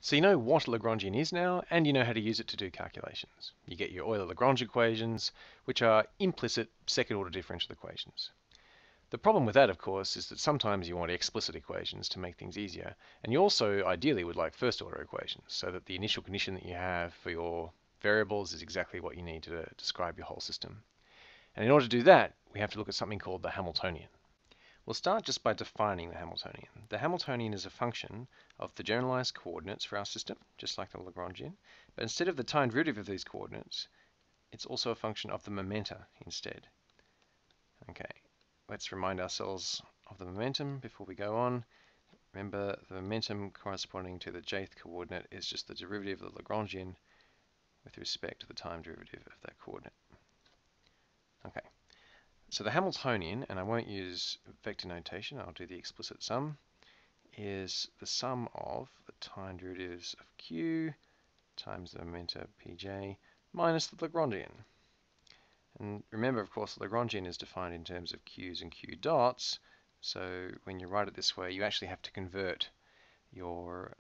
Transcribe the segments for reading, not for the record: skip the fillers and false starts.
So you know what a Lagrangian is now, and you know how to use it to do calculations. You get your Euler-Lagrange equations, which are implicit second-order differential equations. The problem with that, of course, is that sometimes you want explicit equations to make things easier, and you also ideally would like first-order equations, so that the initial condition that you have for your variables is exactly what you need to describe your whole system. And in order to do that, we have to look at something called the Hamiltonian. We'll start just by defining the Hamiltonian. The Hamiltonian is a function of the generalized coordinates for our system, just like the Lagrangian, but instead of the time derivative of these coordinates, it's also a function of the momenta instead. Okay, let's remind ourselves of the momentum before we go on. Remember, the momentum corresponding to the jth coordinate is just the derivative of the Lagrangian with respect to the time derivative of that coordinate. Okay. So the Hamiltonian, and I won't use vector notation, I'll do the explicit sum, is the sum of the time derivatives of q times the momenta pj minus the Lagrangian. And remember, of course, the Lagrangian is defined in terms of q's and q dots, so when you write it this way, you actually have to convert your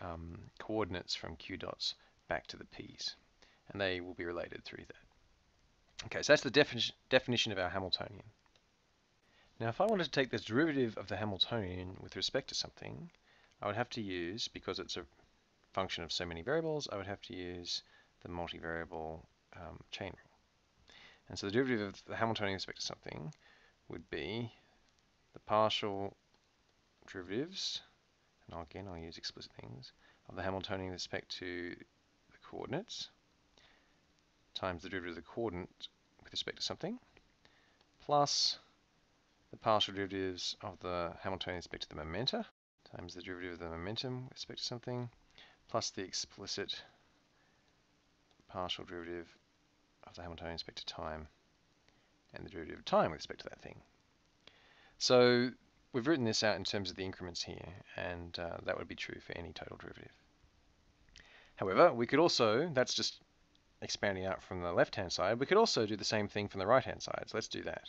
coordinates from q dots back to the p's, and they will be related through that. Okay, so that's the definition of our Hamiltonian. Now, if I wanted to take this derivative of the Hamiltonian with respect to something, I would have to use, because it's a function of so many variables, I would have to use the multivariable chain rule. And so the derivative of the Hamiltonian with respect to something would be the partial derivatives, and again I'll use explicit things, of the Hamiltonian with respect to the coordinates times the derivative of the coordinate with respect to something, plus the partial derivatives of the Hamiltonian with respect to the momenta times the derivative of the momentum with respect to something, plus the explicit partial derivative of the Hamiltonian with respect to time and the derivative of time with respect to that thing. So we've written this out in terms of the increments here, and that would be true for any total derivative. However, we could also, that's just expanding out from the left-hand side, we could also do the same thing from the right-hand side. So let's do that.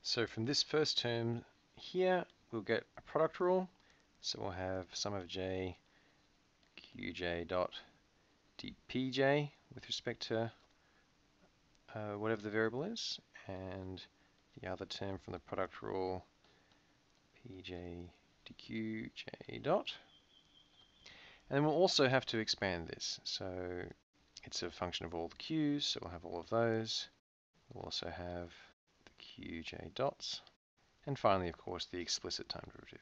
So from this first term here, we'll get a product rule. So we'll have sum of j qj dot dpj with respect to whatever the variable is, and the other term from the product rule pj dqj dot. And then we'll also have to expand this. So it's a function of all the q's, so we'll have all of those. We'll also have the qj dots. And finally, of course, the explicit time derivative.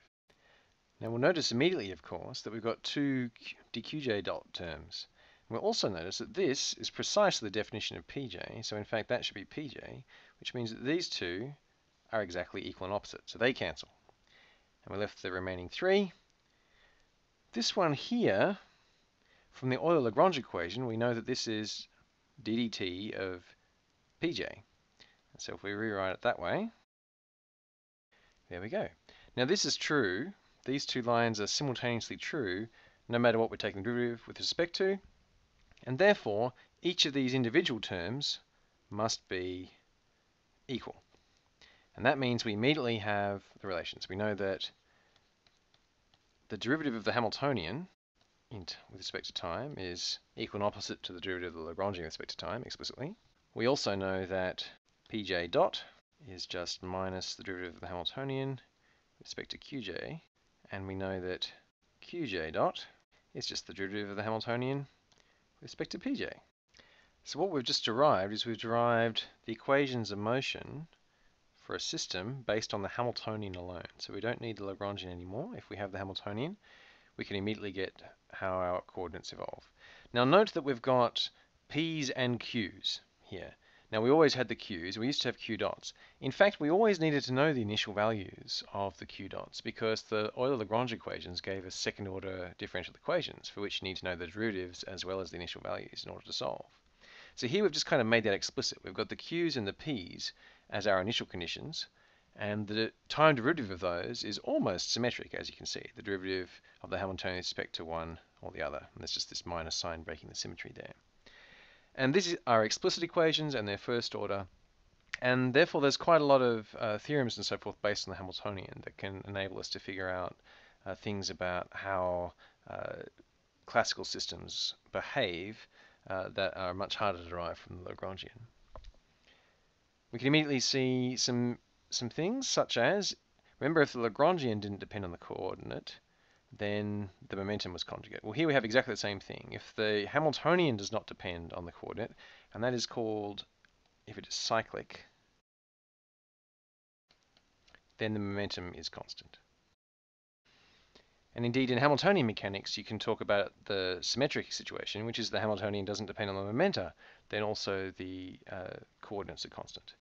Now we'll notice immediately, of course, that we've got two dqj dot terms. We'll also notice that this is precisely the definition of pj, so in fact that should be pj, which means that these two are exactly equal and opposite, so they cancel. And we're left with the remaining three. This one here, from the Euler-Lagrange equation, we know that this is ddt of pj. And so if we rewrite it that way, there we go. Now this is true. These two lines are simultaneously true no matter what we're taking the derivative with respect to, and therefore each of these individual terms must be equal. And that means we immediately have the relations. We know that the derivative of the Hamiltonian with respect to time is equal and opposite to the derivative of the Lagrangian with respect to time, explicitly. We also know that pj dot is just minus the derivative of the Hamiltonian with respect to qj, and we know that qj dot is just the derivative of the Hamiltonian with respect to pj. So what we've just derived is we've derived the equations of motion for a system based on the Hamiltonian alone. So we don't need the Lagrangian anymore. If we have the Hamiltonian, we can immediately get how our coordinates evolve. Now note that we've got p's and q's here. Now we always had the q's, we used to have q dots. In fact, we always needed to know the initial values of the q dots because the Euler-Lagrange equations gave us second order differential equations for which you need to know the derivatives as well as the initial values in order to solve. So here we've just kind of made that explicit. We've got the q's and the p's as our initial conditions, and the time derivative of those is almost symmetric, as you can see. The derivative of the Hamiltonian with respect to one or the other. And there's just this minus sign breaking the symmetry there. And these are explicit equations, and they're first order. And therefore, there's quite a lot of theorems and so forth based on the Hamiltonian that can enable us to figure out things about how classical systems behave that are much harder to derive from the Lagrangian. We can immediately see some things such as, remember, if the Lagrangian didn't depend on the coordinate, then the momentum was conjugate. Well, here we have exactly the same thing. If the Hamiltonian does not depend on the coordinate, and that is called, if it is cyclic, then the momentum is constant. And indeed, in Hamiltonian mechanics, you can talk about the symmetric situation, which is the Hamiltonian doesn't depend on the momenta, then also the coordinates are constant.